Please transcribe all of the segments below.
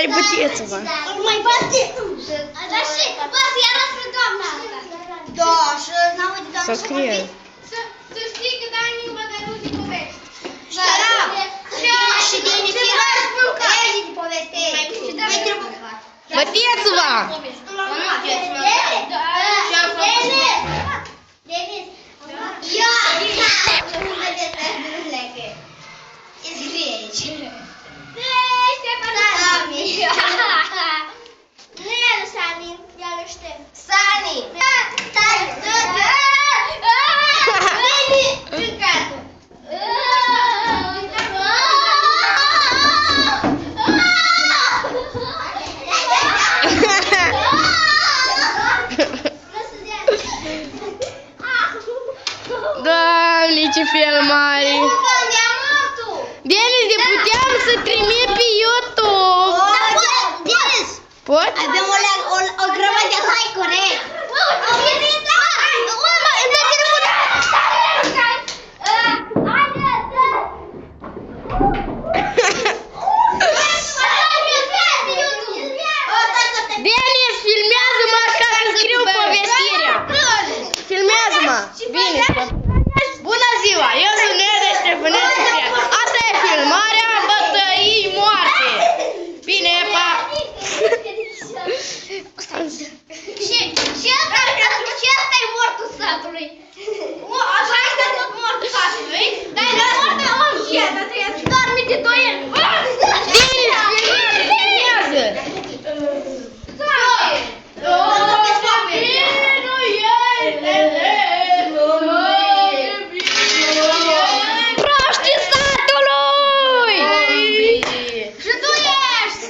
mai băteți-vă. Mai băteți. Dar și, bă, să-i arăți pe doamna asta. Da, și n-aude doamna Să scrie. Să știi că dai în limba, dar nu zi povești. Șarap. Și din zi de poveste. Mai trebuie. Băteți-vă! Denis. Ia! Nu vedeți că nu lecă. E greci. Sami. Nu e lui Sami, e lui Ștef. Sami. Stai, dă-te. Veni, câncatul. Doamne, ce filmare! Denis, de puteam să trimit pe YouTube! Denis! Pot? Avem o grămadă de like-uri! Denis, filmează-mă ca să scriu povestirea! Filmează-mă! Bine! Bună ziua! Eu sunt Nea Ștefănescu. Asta e filmarea bătăii moarte! Bine, pa! Și ăsta e mortul satului! Așa este tot mortul satului? Dar e moartă om! Dar trebuie să dormi de 2 ani! Denis, filmează! Proștii satului! Și tu ești!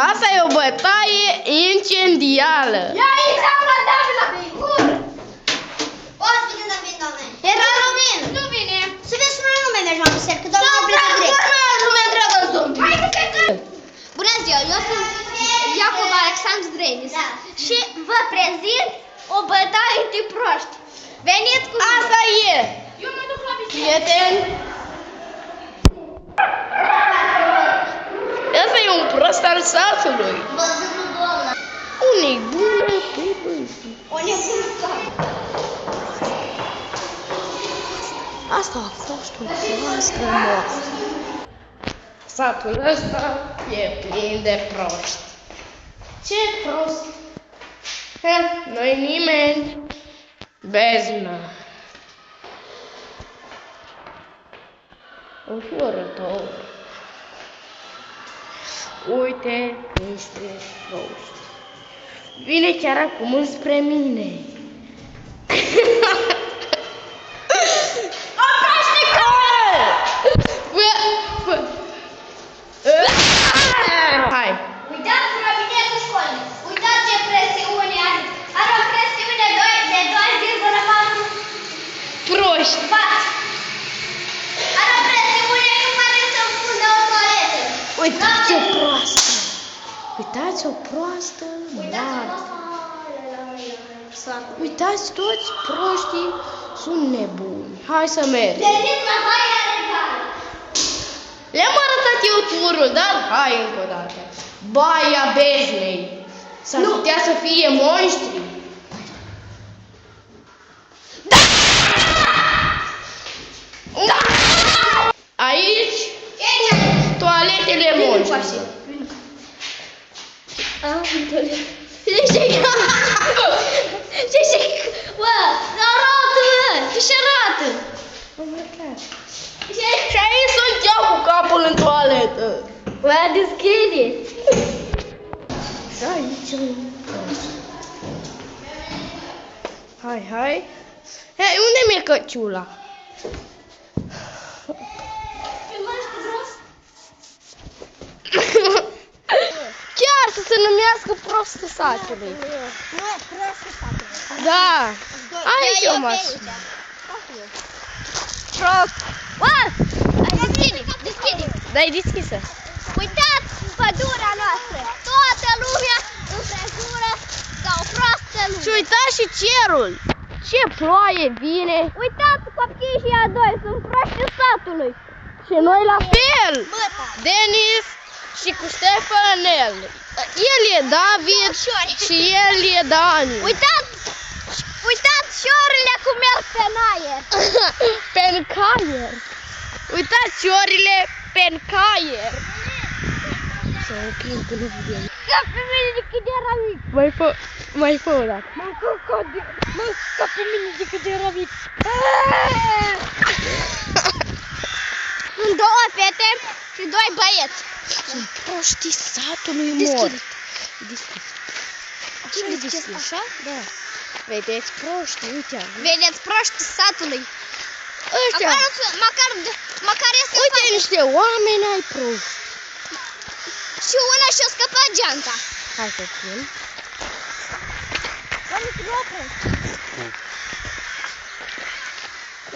Asta e o bătaie incendială. Ia aici am la Davila pe cur! Poți să când vin, doamne! Era Romin! Nu vine! Să vezi cum nu mai mergem la biserică, doamne, nu plecă direct! Lumea întreagă în zon! Hai că plecăm! Bună ziua, eu sunt Iacob Alexandru Drenis și vă prezint o bătaie de proști. Veniți cu mine! Asta e. Eu mă duc la biserică. Prieteni. Ăsta e un prost al satului. Văzându doamna! O nebună pe băi. O nebună sat! Asta a fost o proastă moarte. Satul ăsta e plin de proști. Ce prost! Nu-i nimeni. Beznă. Înfiorător. Uite niște proști. Vine chiar acum înspre mine. Hai! Uitați la biletul școlii! Uitați ce presiune are! Are o presiune de 2,4 Proști! bați! Are o presiune că poate să fundă o toaletă! Uitați o proastă! Uitați o proastă moarte! Uitați, toți proștii sunt nebuni. Hai să mergem! Veniți la Baia Regală! Le-am arătat eu turul, dar hai încă o dată. Baia Beznei. S-ar putea să fie monștri. Da! Aici, toaletele monștri. Bă, arată! Ce arată? Și aici sunt eu cu capul în toaletă. Bă, deschide! Și aici hai, hai. Hei, unde mi-e căciula? Chiar să se numească prostul satului. Nu e prostul satului. Da. Aici o mașină. Prost! Bă! Deschide! Da-i deschisă. Uitați pădurea noastră! Toată lumea împrejură ca o proastă lume! Și uitați și cerul. Ce ploaie vine. Uitați copiii și a doi, sunt proștii satului! Și noi la fel. Băta! Denis, și cu Stefanel. El e David și el e Dani. Uitați șorile cum merg pe aer. Pe caier. Uitați șorile pe caier. Să oprim că nu vedem. Ca pe mine de cât era mic. Mai fă o dată. Ca pe mine de cât era mic. Sunt două fete și doi băieți. Sunt proștii satului mor. Deschis. Așa e deschis. Așa? Da. Vedeți proștii, uite. Vedeți proștii satului. Ăștia. Măcar este Uite niște oameni ai proști. și una și-a scăpat geanta. Hai să fim.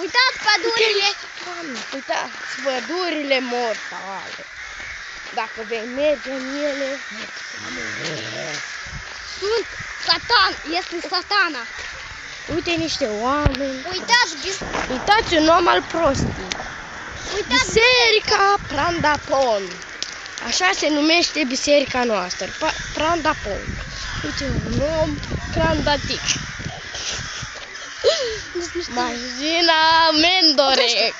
Uitați pădurile. Uitați pădurile mortale. Dacă vei merge în ele, Sunt este satana. uite niște oameni. Uitați Un om al prostii. Biserica Prandapon. Așa se numește biserica noastră. Prandapon. Uite un om crandatic. Mazina Mendorec.